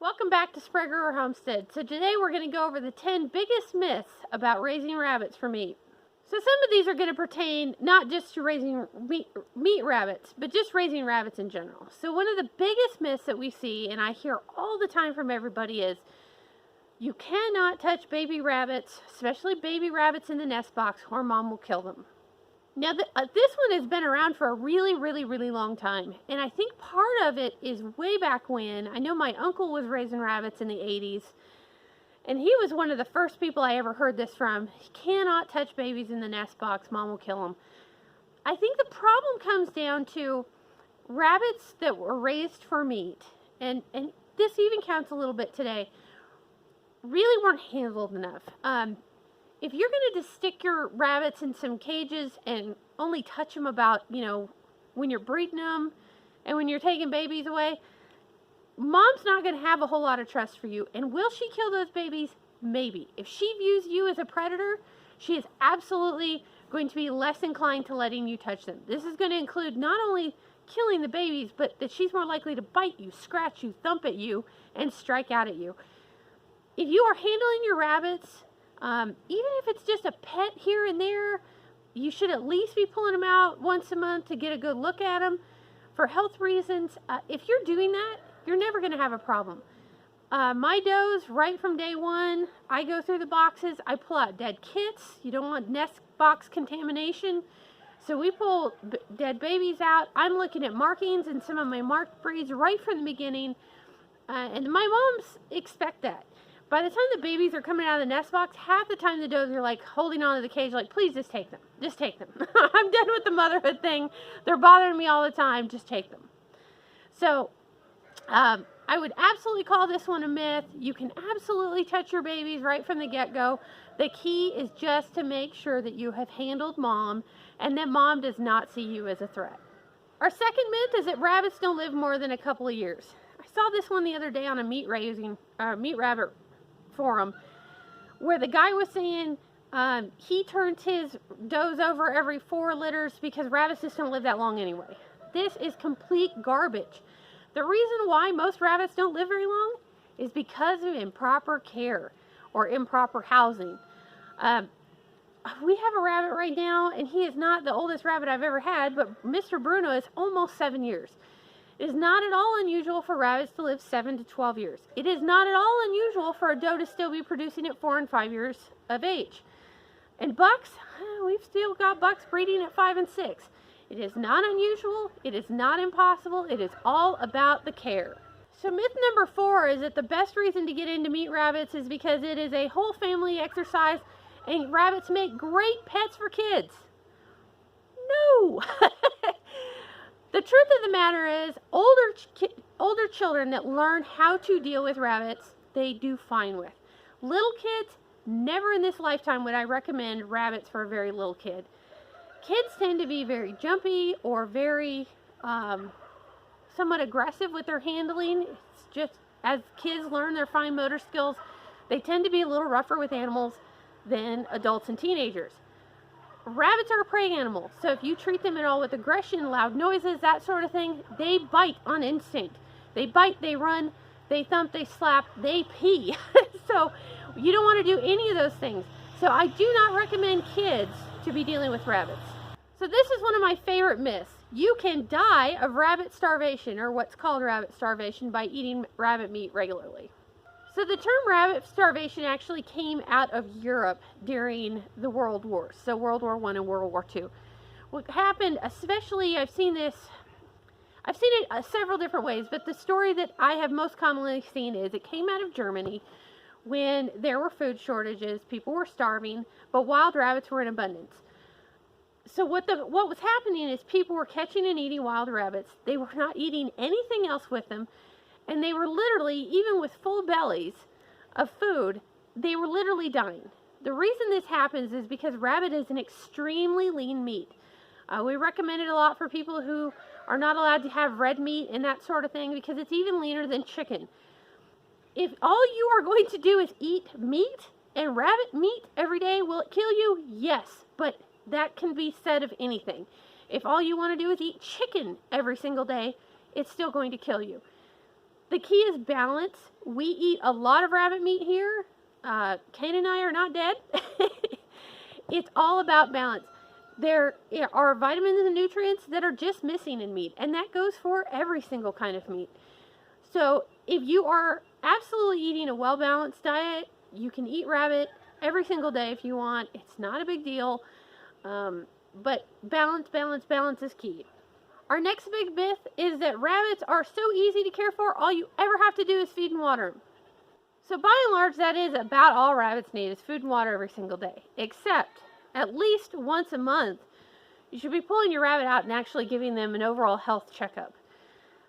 Welcome back to Sprague or Homestead. So today we're going to go over the 10 biggest myths about raising rabbits for meat. So some of these are going to pertain not just to raising meat rabbits, but just raising rabbits in general. So one of the biggest myths that we see, and I hear all the time from everybody, is you cannot touch baby rabbits, especially baby rabbits in the nest box, or mom will kill them. Now, this one has been around for a really long time, and I think part of it is way back when. I know my uncle was raising rabbits in the 80s, and he was one of the first people I ever heard this from. He cannot touch babies in the nest box, mom will kill them. I think the problem comes down to rabbits that were raised for meat, and this even counts a little bit today, really weren't handled enough. If you're going to just stick your rabbits in some cages and only touch them about, when you're breeding them and when you're taking babies away, mom's not going to have a whole lot of trust for you. And will she kill those babies? Maybe. If she views you as a predator, she is absolutely going to be less inclined to letting you touch them. This is going to include not only killing the babies, but that she's more likely to bite you, scratch you, thump at you, and strike out at you. If you are handling your rabbits, even if it's just a pet here and there, you should at least be pulling them out once a month to get a good look at them for health reasons. If you're doing that, you're never going to have a problem. My does, right from day one, I go through the boxes, I pull out dead kits. You don't want nest box contamination. So we pull dead babies out. I'm looking at markings and some of my marked breeds right from the beginning. And my moms expect that. By the time the babies are coming out of the nest box, half the time the does are like holding onto the cage like, please just take them. Just take them. I'm done with the motherhood thing. They're bothering me all the time. Just take them. So I would absolutely call this one a myth. You can absolutely touch your babies right from the get-go. The key is just to make sure that you have handled mom and that mom does not see you as a threat. Our second myth is that rabbits don't live more than a couple of years. I saw this one the other day on a meat rabbit forum where the guy was saying he turns his does over every 4 litters because rabbits just don't live that long anyway. This is complete garbage. The reason why most rabbits don't live very long is because of improper care or improper housing. We have a rabbit right now, and he is not the oldest rabbit I've ever had, but Mr. Bruno is almost 7 years. It is not at all unusual for rabbits to live 7 to 12 years. It is not at all unusual for a doe to still be producing at 4 and 5 years of age. And bucks, we've still got bucks breeding at 5 and 6. It is not unusual. It is not impossible. It is all about the care. So myth number 4 is that the best reason to get into meat rabbits is because it is a whole family exercise and rabbits make great pets for kids. No! The truth of the matter is, older children that learn how to deal with rabbits, they do fine with. Little kids, never in this lifetime would I recommend rabbits for a very little kid. Kids tend to be very jumpy or very somewhat aggressive with their handling. It's just as kids learn their fine motor skills, they tend to be a little rougher with animals than adults and teenagers. Rabbits are a prey animal, so if you treat them at all with aggression, loud noises, that sort of thing, they bite on instinct. They bite, they run, they thump, they slap, they pee. So you don't want to do any of those things. So I do not recommend kids to be dealing with rabbits. So this is one of my favorite myths. You can die of rabbit starvation, or what's called rabbit starvation, by eating rabbit meat regularly. So the term rabbit starvation actually came out of Europe during the World Wars, so World War I and World War II. What happened, especially, I've seen it several different ways, but the story that I have most commonly seen is it came out of Germany when there were food shortages, people were starving, but wild rabbits were in abundance. So what was happening is people were catching and eating wild rabbits. They were not eating anything else with them. And they were literally, even with full bellies of food, they were literally dying. The reason this happens is because rabbit is an extremely lean meat. We recommend it a lot for people who are not allowed to have red meat and that sort of thing because it's even leaner than chicken. If all you are going to do is eat meat and rabbit meat every day, will it kill you? Yes, but that can be said of anything. If all you want to do is eat chicken every single day, it's still going to kill you. The key is balance. We eat a lot of rabbit meat here. Kane and I are not dead. It's all about balance. There are vitamins and nutrients that are just missing in meat, and that goes for every single kind of meat. So if you are absolutely eating a well-balanced diet, you can eat rabbit every single day if you want. It's not a big deal, but balance is key. Our next big myth is that rabbits are so easy to care for, all you ever have to do is feed and water them. So by and large, that is about all rabbits need, is food and water every single day, except at least once a month, you should be pulling your rabbit out and actually giving them an overall health checkup.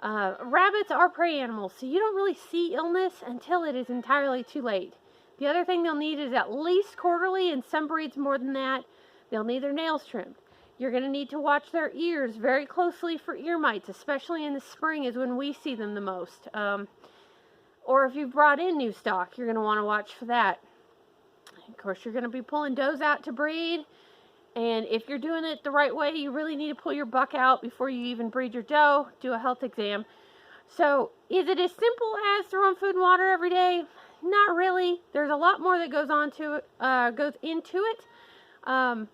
Rabbits are prey animals, so you don't really see illness until it is entirely too late. The other thing they'll need is at least quarterly, and some breeds more than that. They'll need their nails trimmed. You're going to need to watch their ears very closely for ear mites, especially in the spring is when we see them the most. Or if you've brought in new stock, you're going to want to watch for that. Of course, you're going to be pulling does out to breed. And if you're doing it the right way, you really need to pull your buck out before you even breed your doe, do a health exam. So, is it as simple as throwing food and water every day? Not really. There's a lot more that goes into it.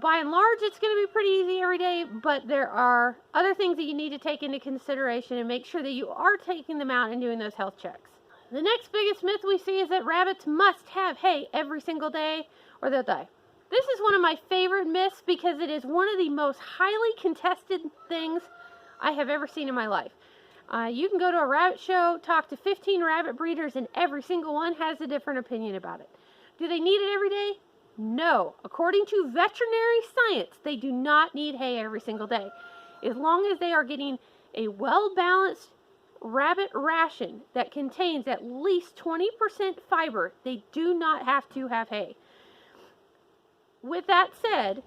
By and large, it's going to be pretty easy every day, but there are other things that you need to take into consideration and make sure that you are taking them out and doing those health checks. The next biggest myth we see is that rabbits must have hay every single day or they'll die. This is one of my favorite myths because it is one of the most highly contested things I have ever seen in my life. You can go to a rabbit show, talk to 15 rabbit breeders, and every single one has a different opinion about it. Do they need it every day? No. According to veterinary science, they do not need hay every single day. As long as they are getting a well-balanced rabbit ration that contains at least 20% fiber, they do not have to have hay. With that said,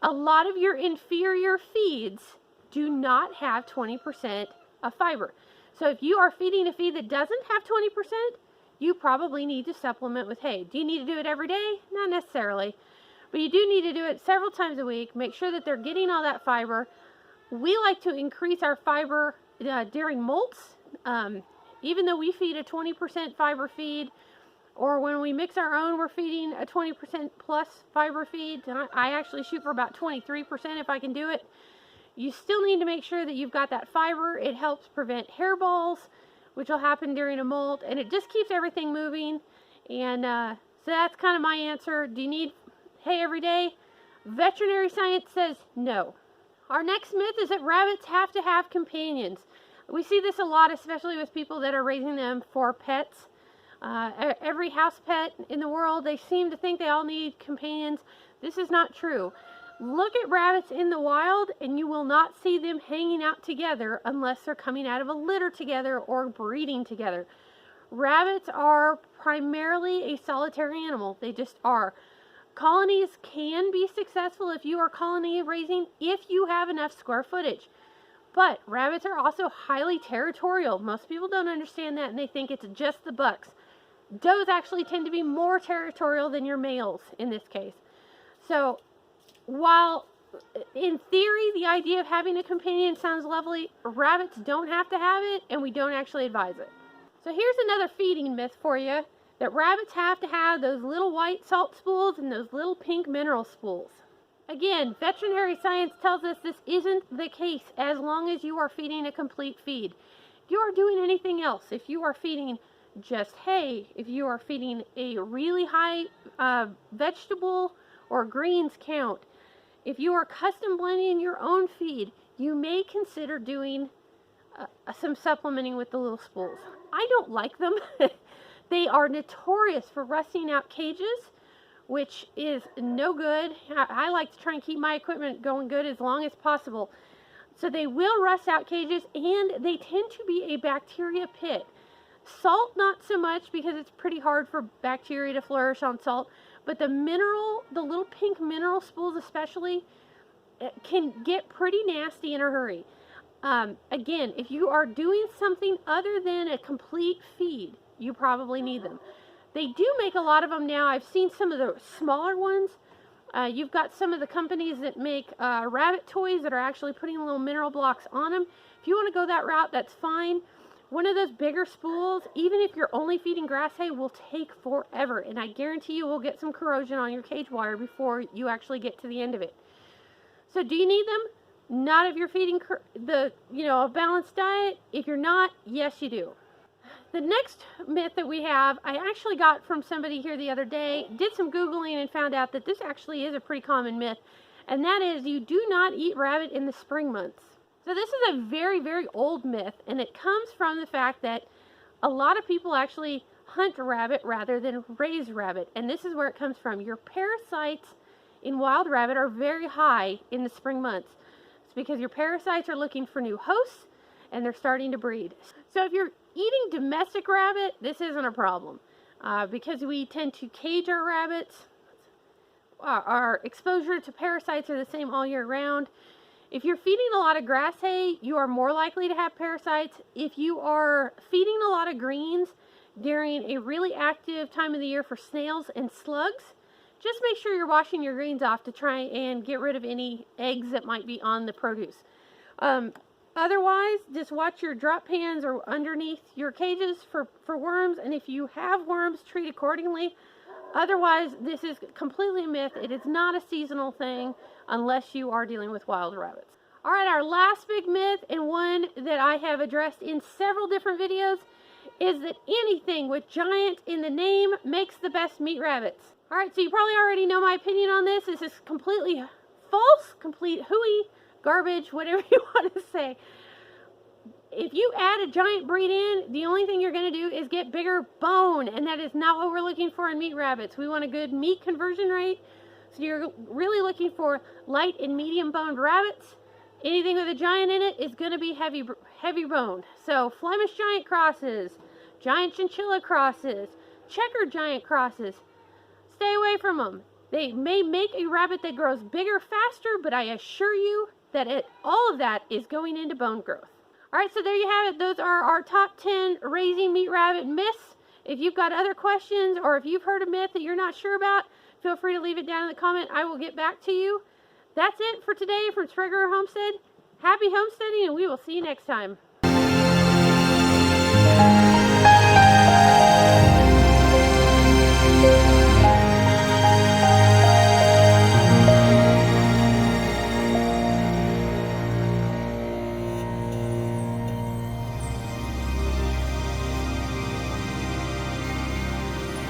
a lot of your inferior feeds do not have 20% of fiber. So if you are feeding a feed that doesn't have 20%, you probably need to supplement with hay. Do you need to do it every day? Not necessarily. But you do need to do it several times a week. Make sure that they're getting all that fiber. We like to increase our fiber during molts. Even though we feed a 20% fiber feed, or when we mix our own, we're feeding a 20% plus fiber feed. I actually shoot for about 23% if I can do it. You still need to make sure that you've got that fiber. It helps prevent hairballs, which will happen during a molt, and it just keeps everything moving. And so that's kind of my answer. Do you need hay every day? Veterinary science says no. Our next myth is that rabbits have to have companions. We see this a lot, especially with people that are raising them for pets. Every house pet in the world, they seem to think they all need companions. This is not true. Look at rabbits in the wild and you will not see them hanging out together unless they're coming out of a litter together or breeding together. Rabbits are primarily a solitary animal. They just are. Colonies can be successful if you are colony raising, if you have enough square footage. But rabbits are also highly territorial. Most people don't understand that and they think it's just the bucks. Does actually tend to be more territorial than your males in this case. So while in theory the idea of having a companion sounds lovely, rabbits don't have to have it and we don't actually advise it. So here's another feeding myth for you, that rabbits have to have those little white salt spools and those little pink mineral spools. Again, veterinary science tells us this isn't the case as long as you are feeding a complete feed. If you are doing anything else, if you are feeding just hay, if you are feeding a really high vegetable or greens count, if you are custom blending your own feed, you may consider doing some supplementing with the little spools. I don't like them. They are notorious for rusting out cages, which is no good. I like to try and keep my equipment going good as long as possible. So they will rust out cages, and they tend to be a bacteria pit. Salt, not so much, because it's pretty hard for bacteria to flourish on salt. But the little pink mineral spools especially, can get pretty nasty in a hurry. Again, if you are doing something other than a complete feed, you probably need them. They do make a lot of them now. I've seen some of the smaller ones. You've got some of the companies that make rabbit toys that are actually putting little mineral blocks on them. If you want to go that route, that's fine. one of those bigger spools, even if you're only feeding grass hay, will take forever. And I guarantee you will get some corrosion on your cage wire before you actually get to the end of it. So do you need them? Not if you're feeding a balanced diet. If you're not, yes you do. The next myth that we have, I actually got from somebody here the other day, did some Googling and found out that this actually is a pretty common myth, and that is you do not eat rabbit in the spring months. So this is a very, very old myth, and it comes from the fact that a lot of people actually hunt rabbit rather than raise rabbit, and this is where it comes from. Your parasites in wild rabbit are very high in the spring months. It's because your parasites are looking for new hosts, and they're starting to breed. So if you're eating domestic rabbit, this isn't a problem because we tend to cage our rabbits. Our exposure to parasites are the same all year round. If you're feeding a lot of grass hay, you are more likely to have parasites. If you are feeding a lot of greens during a really active time of the year for snails and slugs, just make sure you're washing your greens off to try and get rid of any eggs that might be on the produce. Otherwise, just watch your drop pans or underneath your cages for worms, and if you have worms, treat accordingly. Otherwise, this is completely a myth. It is not a seasonal thing unless you are dealing with wild rabbits. All right, our last big myth, and one that I have addressed in several different videos, is that anything with giant in the name makes the best meat rabbits. All right, so you probably already know my opinion on this. This is completely false, complete hooey, garbage, whatever you want to say. If you add a giant breed in, the only thing you're going to do is get bigger bone, and that is not what we're looking for in meat rabbits. We want a good meat conversion rate, so you're really looking for light and medium boned rabbits. Anything with a giant in it is going to be heavy boned. So Flemish giant crosses, giant chinchilla crosses, checker giant crosses, stay away from them. They may make a rabbit that grows bigger faster, but I assure you that all of that is going into bone growth. All right, so there you have it. Those are our top 10 raising meat rabbit myths. If you've got other questions or if you've heard a myth that you're not sure about, feel free to leave it down in the comment. I will get back to you. That's it for today from Sprague Homestead. Happy homesteading, and we will see you next time.